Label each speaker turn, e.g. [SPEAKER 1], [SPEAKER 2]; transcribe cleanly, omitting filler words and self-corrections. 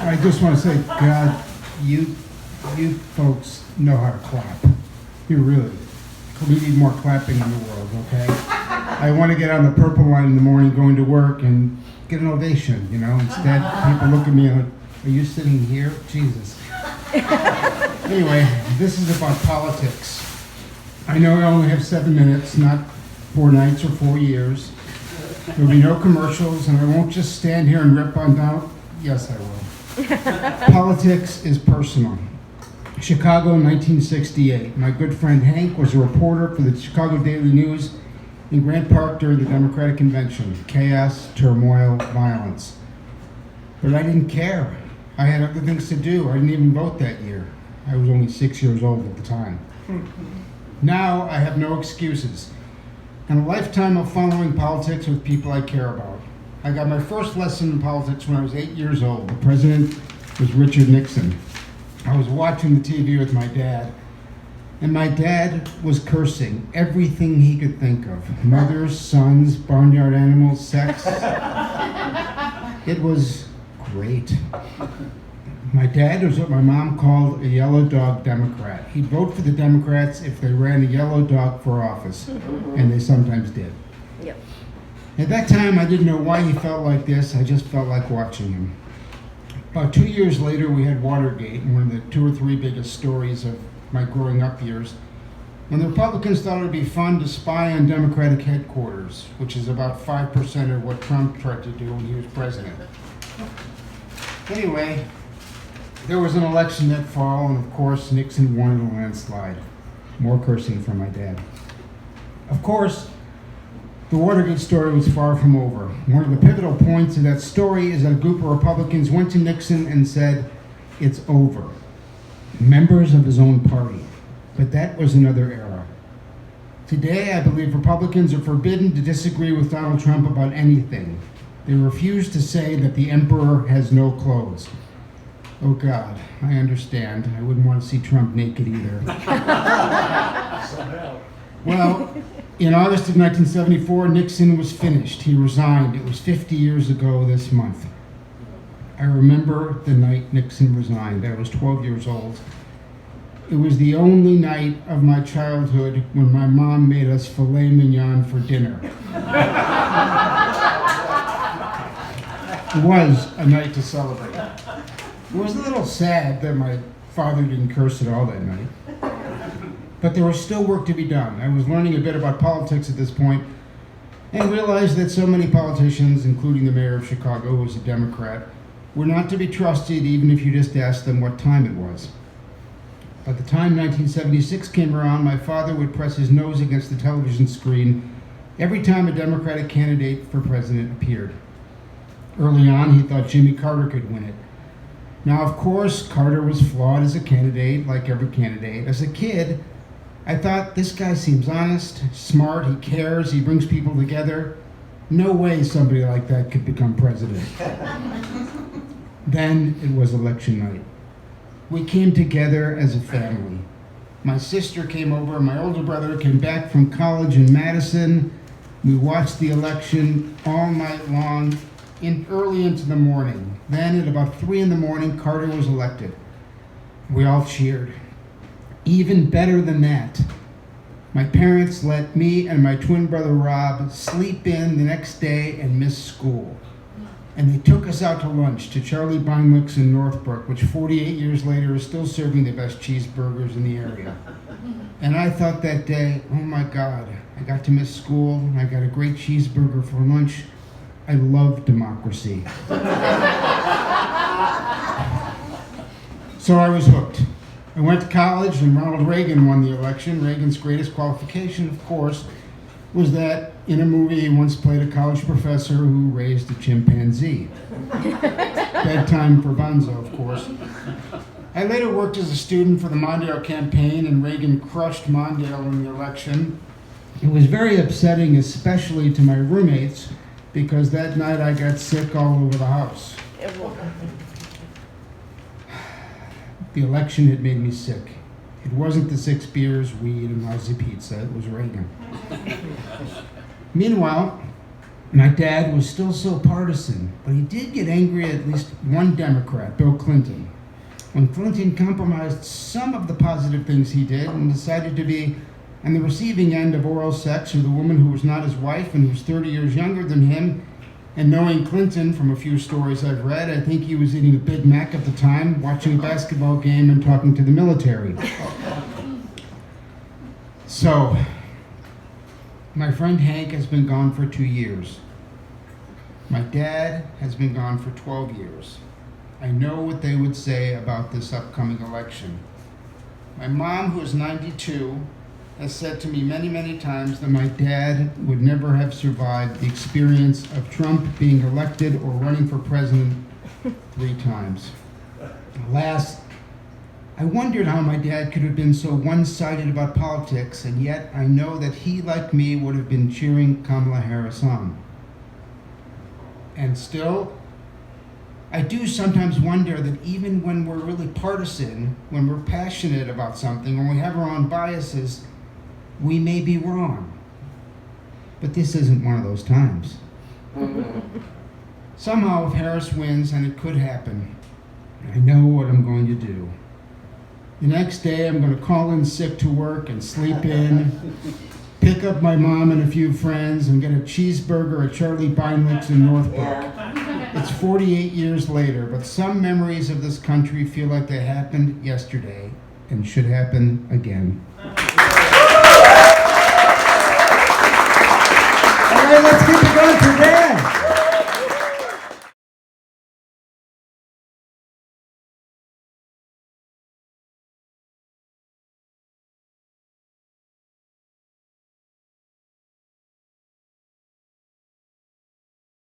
[SPEAKER 1] I just want to say, God, you folks know how to clap. You really. We need more clapping in the world, okay? I want to get on the purple line in the morning going to work and get an ovation, you know? Instead, people look at me and are you sitting here? Jesus. Anyway, this is about politics. I know I only have 7 minutes, not 4 nights or 4 years. There'll be no commercials, and I won't just stand here and rip on down. Yes, I will. Politics is personal. Chicago, 1968. My good friend Hank was a reporter for the Chicago Daily News in Grant Park during the Democratic Convention. Chaos, turmoil, violence. But I didn't care. I had other things to do. I didn't even vote that year. I was only 6 years old at the time. Now I have no excuses. And a lifetime of following politics with people I care about. I got my first lesson in politics when I was 8 years old. The president was Richard Nixon. I was watching the TV with my dad, and my dad was cursing everything he could think of. Mothers, sons, barnyard animals, sex. It was great. My dad was what my mom called a yellow dog Democrat. He'd vote for the Democrats if they ran a yellow dog for office, and they sometimes did.
[SPEAKER 2] Yep.
[SPEAKER 1] At that time, I didn't know why he felt like this. I just felt like watching him. About 2 years later, we had Watergate, one of the 2 or 3 biggest stories of my growing up years. And the Republicans thought it would be fun to spy on Democratic headquarters, which is about 5% of what Trump tried to do when he was president. Anyway, there was an election that fall, and of course, Nixon won in a landslide. More cursing from my dad. Of course, the Watergate story was far from over. One of the pivotal points of that story is that a group of Republicans went to Nixon and said, "It's over." Members of his own party. But that was another era. Today, I believe Republicans are forbidden to disagree with Donald Trump about anything. They refuse to say that the emperor has no clothes. Oh God, I understand. I wouldn't want to see Trump naked either. Well, in August of 1974, Nixon was finished. He resigned. It was 50 years ago this month. I remember the night Nixon resigned. I was 12 years old. It was the only night of my childhood when my mom made us filet mignon for dinner. It was a night to celebrate. It was a little sad that my father didn't curse at all that night. But there was still work to be done. I was learning a bit about politics at this point and realized that so many politicians, including the mayor of Chicago, who was a Democrat, were not to be trusted even if you just asked them what time it was. By the time 1976 came around, my father would press his nose against the television screen every time a Democratic candidate for president appeared. Early on, he thought Jimmy Carter could win it. Now, of course, Carter was flawed as a candidate, like every candidate. As a kid, I thought, this guy seems honest, smart, he cares, he brings people together. No way somebody like that could become president. Then it was election night. We came together as a family. My sister came over, my older brother came back from college in Madison. We watched the election all night long, early into the morning. Then at about 3 in the morning, Carter was elected. We all cheered. Even better than that, my parents let me and my twin brother Rob sleep in the next day and miss school. And they took us out to lunch to Charlie Beinlich's in Northbrook, which 48 years later is still serving the best cheeseburgers in the area. And I thought that day, oh my God, I got to miss school, and I got a great cheeseburger for lunch. I love democracy. So I was hooked. I went to college, and Ronald Reagan won the election. Reagan's greatest qualification, of course, was that in a movie he once played a college professor who raised a chimpanzee. Bedtime for Bonzo, of course. I later worked as a student for the Mondale campaign, and Reagan crushed Mondale in the election. It was very upsetting, especially to my roommates, because that night I got sick all over the house. The election had made me sick. It wasn't the 6 beers, weed, and lousy pizza. It was Reagan. Meanwhile, My dad was still so partisan, but he did get angry at least one Democrat, Bill Clinton. When Clinton compromised some of the positive things he did and decided to be on the receiving end of oral sex with a woman who was not his wife and who was 30 years younger than him, and knowing Clinton from a few stories I've read, I think he was eating a Big Mac at the time, watching a basketball game and talking to the military. So, my friend Hank has been gone for 2 years. My dad has been gone for 12 years. I know what they would say about this upcoming election. My mom, who is 92, has said to me many, many times that my dad would never have survived the experience of Trump being elected or running for president 3 times. Alas, I wondered how my dad could have been so one-sided about politics, and yet I know that he, like me, would have been cheering Kamala Harris on. And still, I do sometimes wonder that even when we're really partisan, when we're passionate about something, when we have our own biases, we may be wrong. But this isn't one of those times. Somehow, if Harris wins, and it could happen, I know what I'm going to do. The next day, I'm going to call in sick to work and sleep in, pick up my mom and a few friends, and get a cheeseburger at Charlie Beinlich's in Northbrook. It's 48 years later, but some memories of this country feel like they happened yesterday and should happen again.
[SPEAKER 2] All right, let's keep it going for Dan.